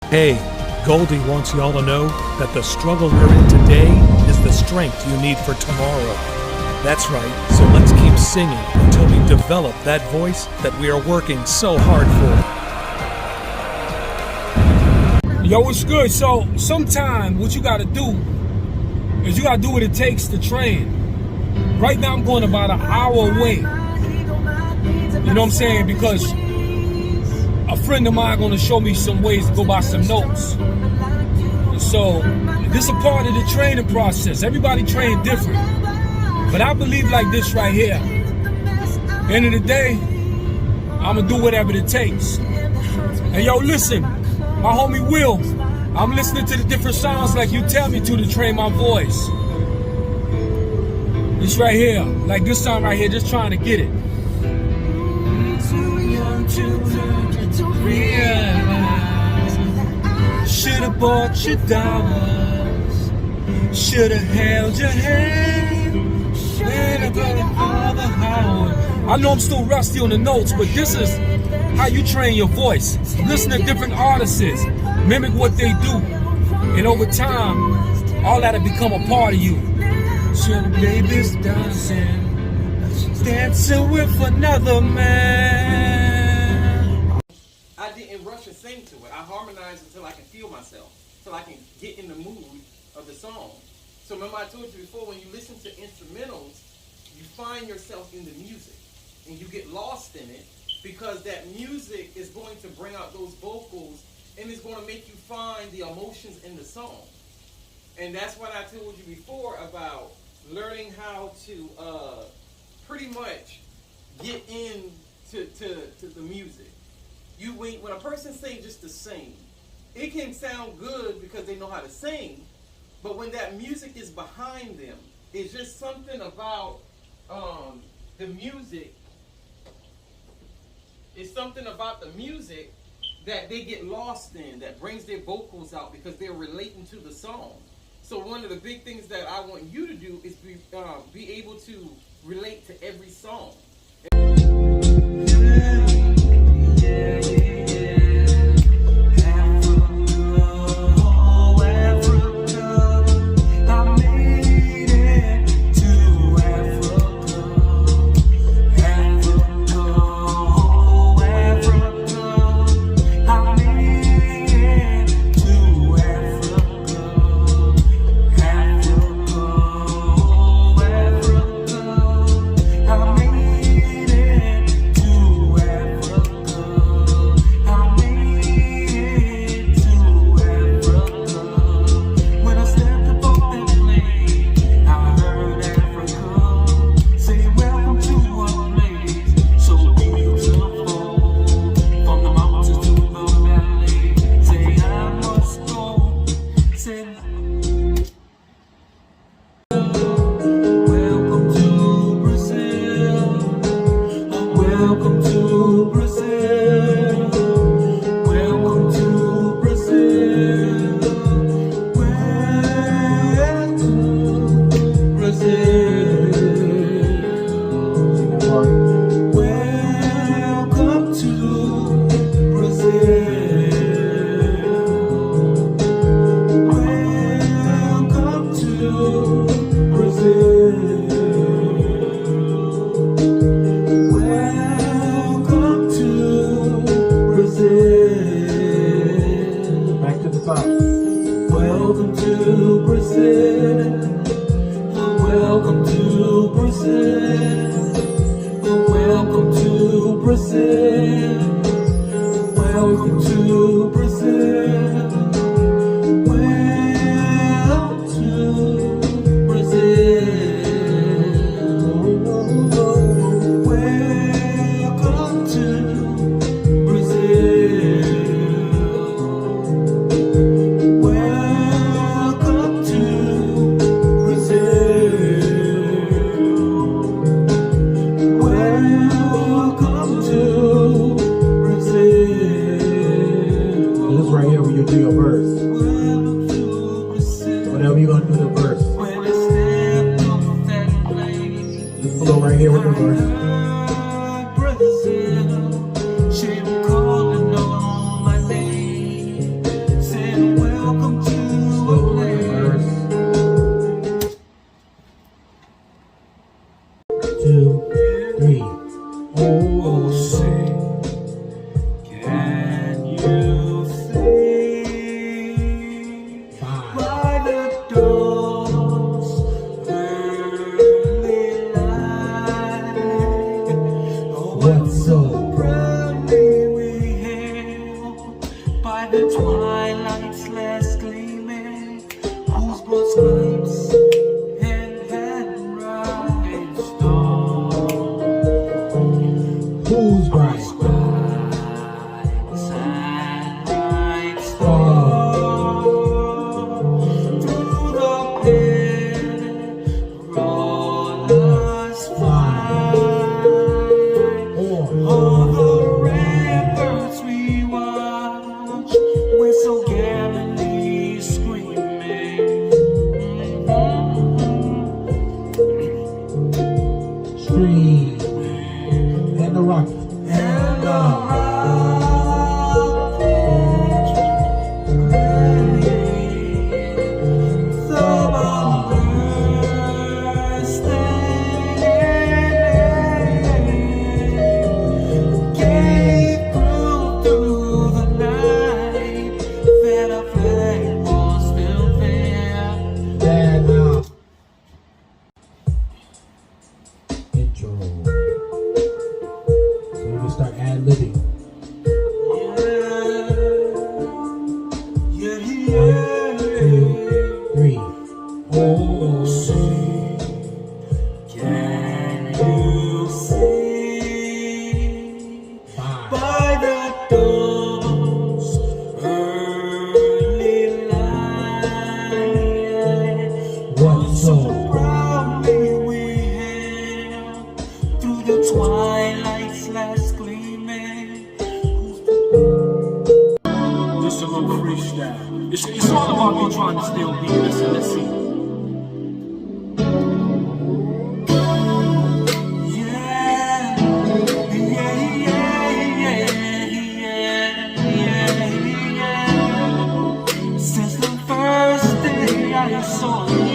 Hey, Goldie wants y'all to know that the struggle you're in today is the strength you need for tomorrow. That's right, so let's keep singing until we develop that voice that we are working so hard for. Yo, what's good? So, sometime what you gotta do is you gotta do what it takes to train. Right now I'm going about an hour away. You know what I'm saying? Because a friend of mine gonna show me some ways to go by some notes. So this is a part of the training process. Everybody train different. But I believe like this right here. End of the day, I'ma do whatever it takes. And yo, listen, my homie Will, I'm listening to the different sounds like you tell me to train my voice. This right here, like this sound right here, just trying to get it. Should've bought your dollars, should've held your hand, should've got all the Howard. I know I'm still rusty on the notes, but this is how you train your voice. Listen to different artists, mimic what they do, and over time, all that'll become a part of you. So the baby's dancing with another man. I didn't rush and sing to it. I harmonized until I can feel myself, till I can get in the mood of the song. So remember I told you before, when you listen to instrumentals, you find yourself in the music, and you get lost in it, because that music is going to bring out those vocals, and it's going to make you find the emotions in the song. And that's what I told you before about learning how to pretty much get into the music. When a person sings just to sing, it can sound good because they know how to sing, but when that music is behind them, it's just something about the music. It's something about the music that they get lost in, that brings their vocals out because they're relating to the song. So one of the big things that I want you to do is be able to relate to every song. Welcome to Brazil. Welcome to Brazil. Welcome to Brazil. Welcome to Brazil. Welcome to Brazil. Welcome to Brazil. Do your verse. Whatever you're gonna do the verse. Just flow right here with the verse. welcome to a place. Verse. 2, 3. Oh, say, can you see 5. by the dawn's early light? Oh, What's so proudly we hail by the twilight's last gleaming, whose broad stripes and rise dawn. Who's bright? Scribes and bright Star. through the pen rollers fly. All the ramparts we watch, we're so gallantly screaming. Stream. And the rocket. And the Then intro. So we can start ad-libbing. 2, 3. Oh, see, can you see 5. by the dawn's early light? What's so Proudly we hail through the twilight's last gleaming. Just a little freestyle. It's all about me trying to still be. Let's see. Since the first day I saw you,